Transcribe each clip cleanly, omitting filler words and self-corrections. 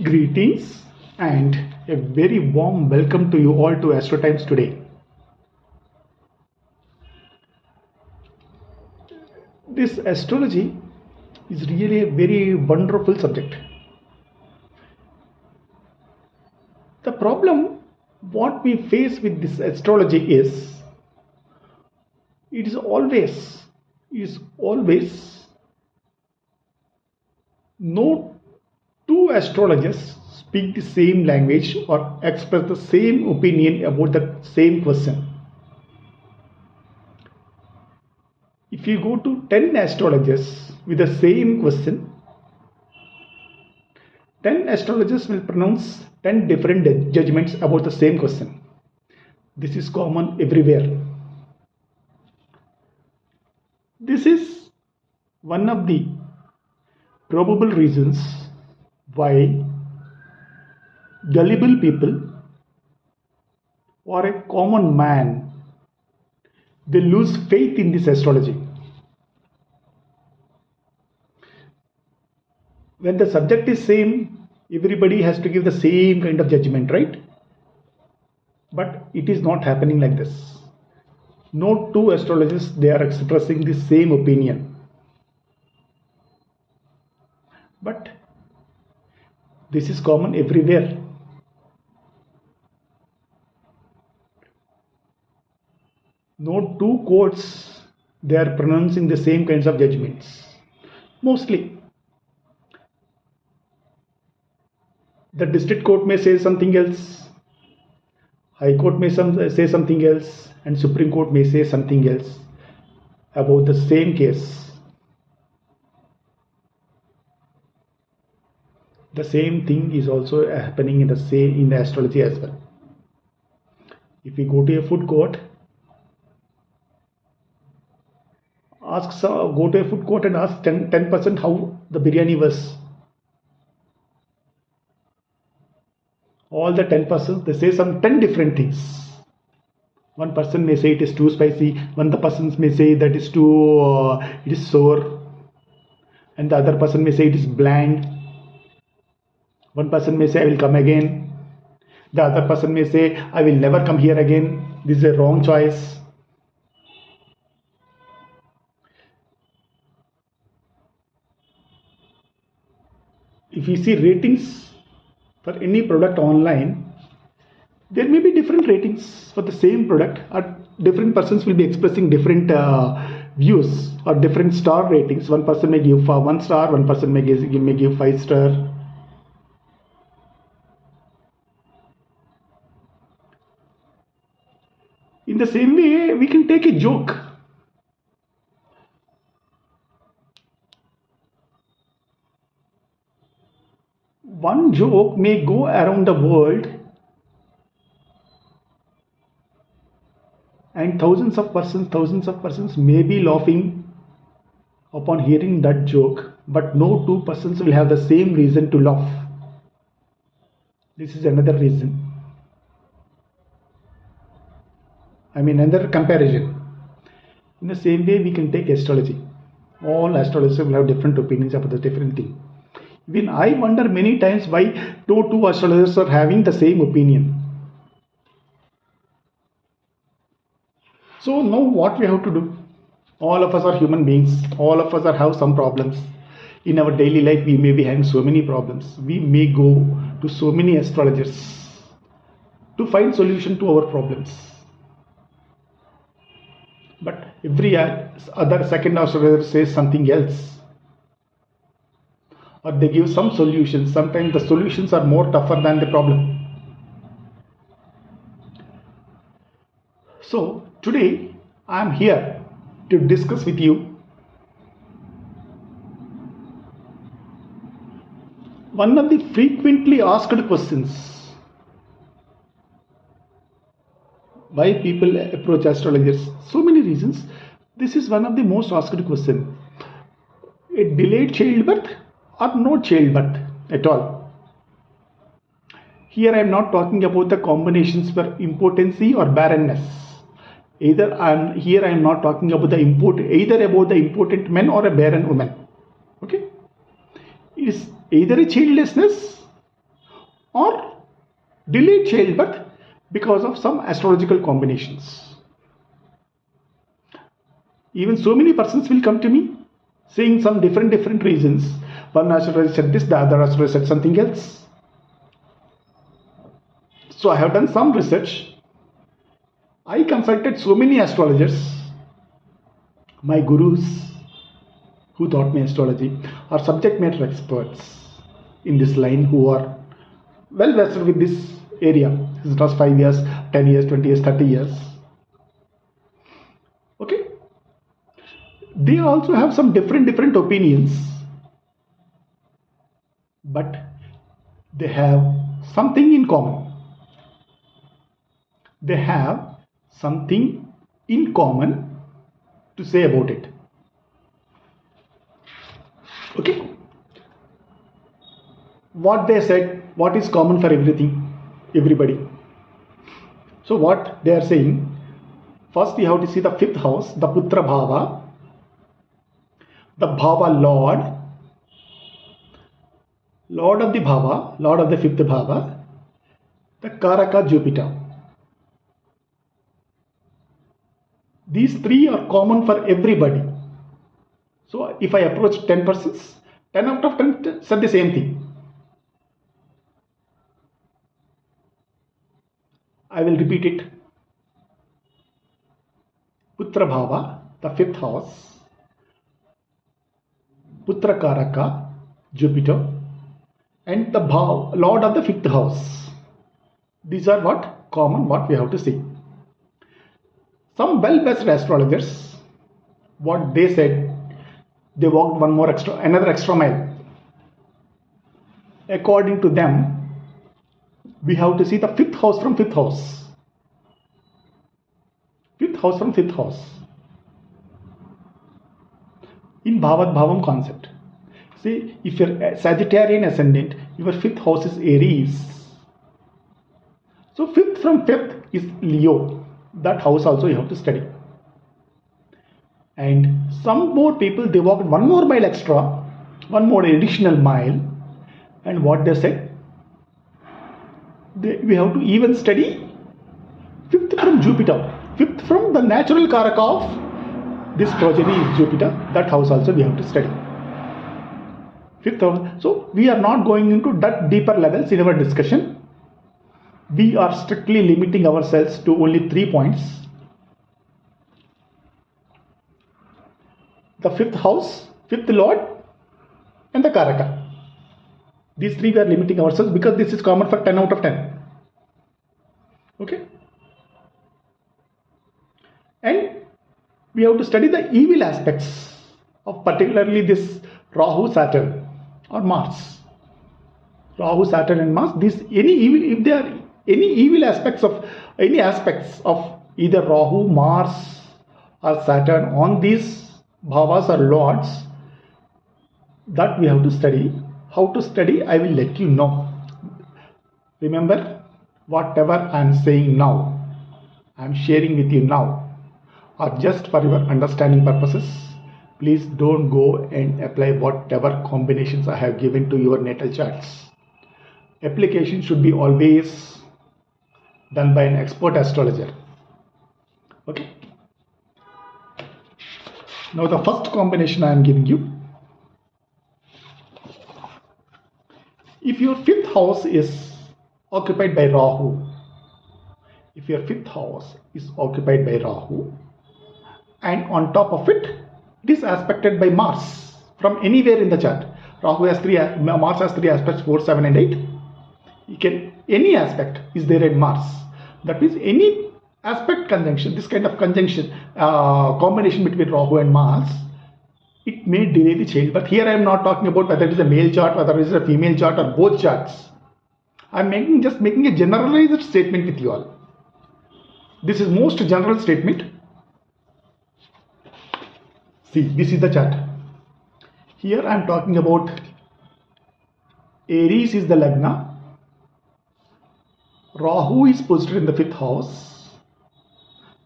Greetings and a very warm welcome to you all to Astro Times today. This astrology is really a very wonderful subject. The problem what we face with this astrology is it is always no two astrologers speak the same language or express the same opinion about the same question. If you go to 10 astrologers with the same question, 10 astrologers will pronounce 10 different judgments about the same question. This is common everywhere. This is one of the probable reasons why gullible people or a common man, they lose faith in this astrology. When the subject is same, everybody has to give the same kind of judgment, right? But it is not happening like this. No two astrologers, they are expressing the same opinion. But this is common everywhere. No two courts, they are pronouncing the same kinds of judgments. Mostly. The district court may say something else, High Court may say something else, and Supreme Court may say something else about the same case. The same thing is also happening in the astrology as well. If we go to a food court, go to a food court and ask 10% how the biryani was. All the 10%, they say some 10 different things. One person may say it is too spicy, one the person may say that it is sour, and the other person may say it is bland. One person may say I will come again, the other person may say I will never come here again, this is a wrong choice. If you see ratings for any product online, there may be different ratings for the same product, or different persons will be expressing different views or different star ratings. One person may give 1 star, one person may give 5 star. In the same way, we can take a joke. One joke may go around the world and thousands of persons may be laughing upon hearing that joke, but no two persons will have the same reason to laugh. This is another reason. Another comparison. In the same way, we can take astrology. All astrologers will have different opinions about the different thing. Even I wonder many times why no two astrologers are having the same opinion. So now what we have to do? All of us are human beings. All of us have some problems. In our daily life, we may be having so many problems. We may go to so many astrologers to find solution to our problems. But every other second astrologer says something else. Or they give some solutions. Sometimes the solutions are more tougher than the problem. So today I am here to discuss with you one of the frequently asked questions. Why people approach astrologers? So many reasons. This is one of the most asked questions. A delayed childbirth or no childbirth at all. Here I am not talking about the combinations for impotency or barrenness. I am not talking about either about the impotent man or a barren woman. Okay? It is either a childlessness or delayed childbirth because of some astrological combinations. Even so many persons will come to me saying some different reasons. One astrologer said this, the other astrologer said something else. So I have done some research. I consulted so many astrologers, my gurus who taught me astrology are subject matter experts in this line who are well versed with this area. It was 5 years, 10 years, 20 years, 30 years. Okay. They also have some different opinions, but they have something in common. They have something in common to say about it. Okay. What they said, what is common for everybody. So what they are saying, first you have to see the fifth house, the Putra Bhava, the Bhava Lord of the Bhava, Lord of the fifth Bhava, the Karaka Jupiter. These three are common for everybody. So if I approach 10 persons, 10 out of 10 said the same thing. I will repeat it. Putra Bhava, the fifth house, Putra Karaka, Jupiter, and the Bhav, Lord of the fifth house. These are what? Common, what we have to see. Some well-versed astrologers, what they said, they walked another extra mile. According to them, we have to see the fifth house from fifth house. Fifth house from fifth house. In Bhavat Bhavam concept. See, if you're Sagittarian ascendant, your fifth house is Aries. So fifth from fifth is Leo. That house also you have to study. And some more people, they walked one more mile extra, one more additional mile. And what they said? We have to even study fifth from Jupiter. Fifth from the natural Karaka of this progeny is Jupiter. That house also we have to study. Fifth house. So we are not going into that deeper levels in our discussion. We are strictly limiting ourselves to only 3 points. The fifth house, fifth lord, and the Karaka. These three we are limiting ourselves because this is common for 10 out of 10. Okay. And we have to study the evil aspects of particularly this Rahu, Saturn or Mars. Rahu, Saturn and Mars, if there are any evil aspects of either Rahu, Mars or Saturn on these bhavas or lords, that we have to study. How to study, I will let you know. Remember, whatever I am saying now, I am sharing with you now, are just for your understanding purposes. Please don't go and apply whatever combinations I have given to your natal charts. Application should be always done by an expert astrologer. Okay. Now the first combination I am giving you. If your fifth house is occupied by Rahu, and on top of it, it is aspected by Mars from anywhere in the chart. Mars has 3 aspects, 4, 7 and 8. Any aspect is there in Mars. That means any aspect conjunction, this kind of conjunction, combination between Rahu and Mars, it may delay the childbirth. Here I am not talking about whether it is a male chart, whether it is a female chart or both charts. I am just making a generalized statement with you all. This is most general statement. See, this is the chart. Here I am talking about Aries is the Lagna. Rahu is positioned in the fifth house.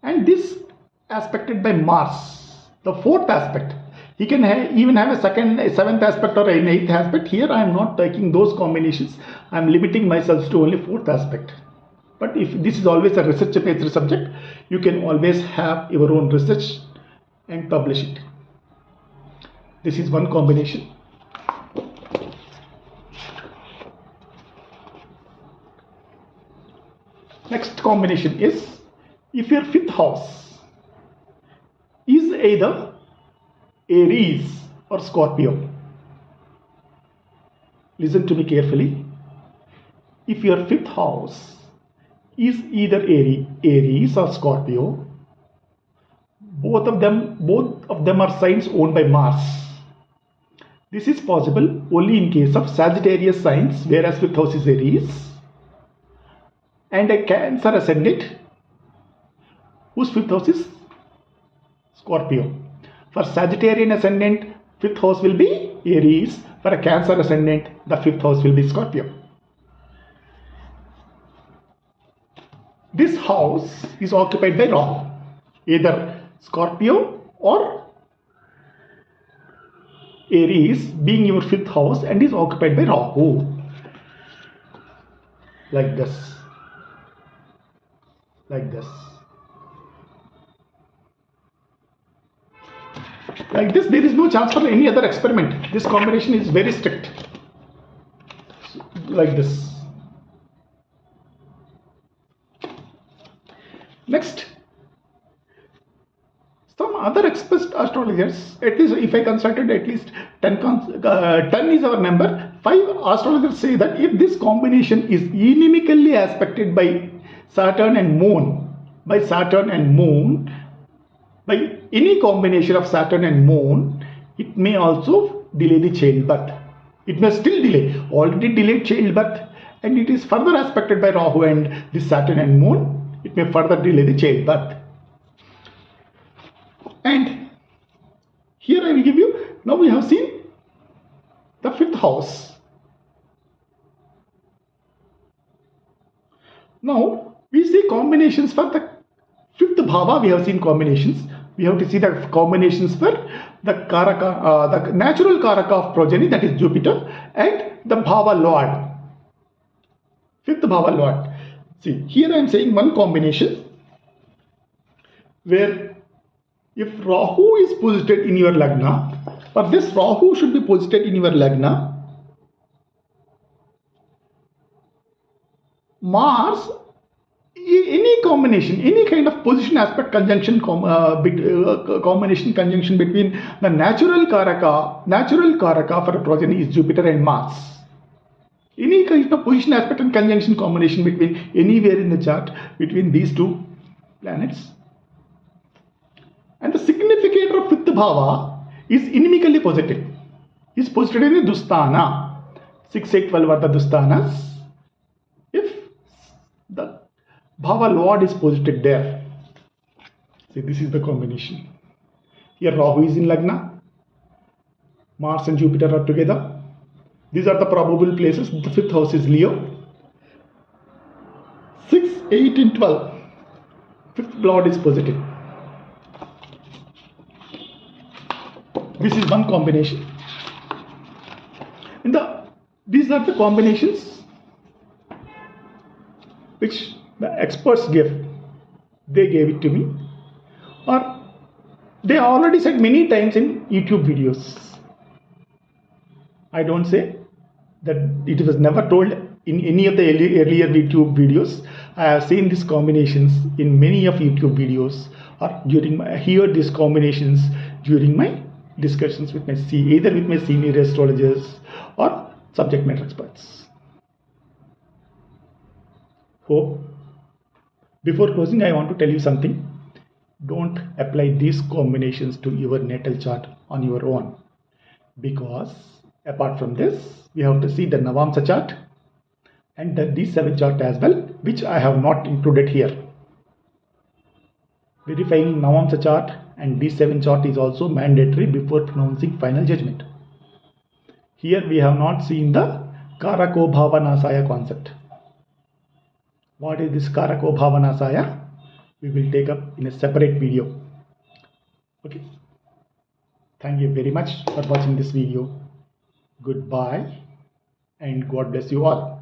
And this aspected by Mars, the fourth aspect. He can even have a seventh aspect or an eighth aspect. Here I am not taking those combinations. I am limiting myself to only fourth aspect. But if this is always a research based subject, you can always have your own research and publish it. This is one combination. Next combination is if your fifth house is either Aries or Scorpio. Listen to me carefully. If your fifth house is either Aries or Scorpio, both of them are signs owned by Mars. This is possible only in case of Sagittarius signs, whereas fifth house is Aries, and a Cancer ascendant whose fifth house is Scorpio. For Sagittarian ascendant, fifth house will be Aries. For a Cancer ascendant, the fifth house will be Scorpio. This house is occupied by Rahu, either Scorpio or Aries being your fifth house, and is occupied by Rahu. Like this. Like this. Like this, there is no chance for any other experiment. This combination is very strict. Like this. Next, some other expert astrologers, at least if I consulted at least 10 is our number, 5 astrologers say that if this combination is inimically aspected by Saturn and Moon, by any combination of Saturn and Moon, it may also delay the childbirth. It may still delay, already delayed childbirth, and it is further aspected by Rahu and this Saturn and Moon. It may further delay the childbirth. And here I will give you, now we have seen the fifth house. Now we see combinations for the fifth bhava. We have seen combinations. We have to see the combinations for the Karaka, the natural Karaka of progeny, that is Jupiter, and the bhava lord, fifth bhava lord. See, here I am saying one combination where if Rahu is posited in your Lagna, or this Rahu should be posited in your Lagna, Mars, any combination, any kind of position aspect conjunction combination conjunction between the natural Karaka for a progeny is Jupiter and Mars. Any kind of position aspect and conjunction combination between anywhere in the chart between these two planets. And the significator of fifth bhava is inimically posited. Is posited in the Dusthana. 6, 8, 12 are the Dusthanas. If the bhava lord is posited there, see, this is the combination. Here Rahu is in Lagna, Mars and Jupiter are together. These are the probable places. The fifth house is Leo. 6, 8 and 12. Fifth lord is positive. This is one combination. And these are the combinations which the experts gave. They gave it to me. Or they already said many times in YouTube videos. I don't say that it was never told in any of the earlier YouTube videos. I have seen these combinations in many of YouTube videos, or heard these combinations during my discussions with either with my senior astrologers or subject matter experts. Hope. Before closing, I want to tell you something. Don't apply these combinations to your natal chart on your own, because apart from this, we have to see the Navamsa chart and the D7 chart as well, which I have not included here. Verifying Navamsa chart and D7 chart is also mandatory before pronouncing final judgment. Here we have not seen the Karako Bhavanasaya concept. What is this Karako Bhavanasaya? We will take up in a separate video. Okay. Thank you very much for watching this video. Goodbye and God bless you all.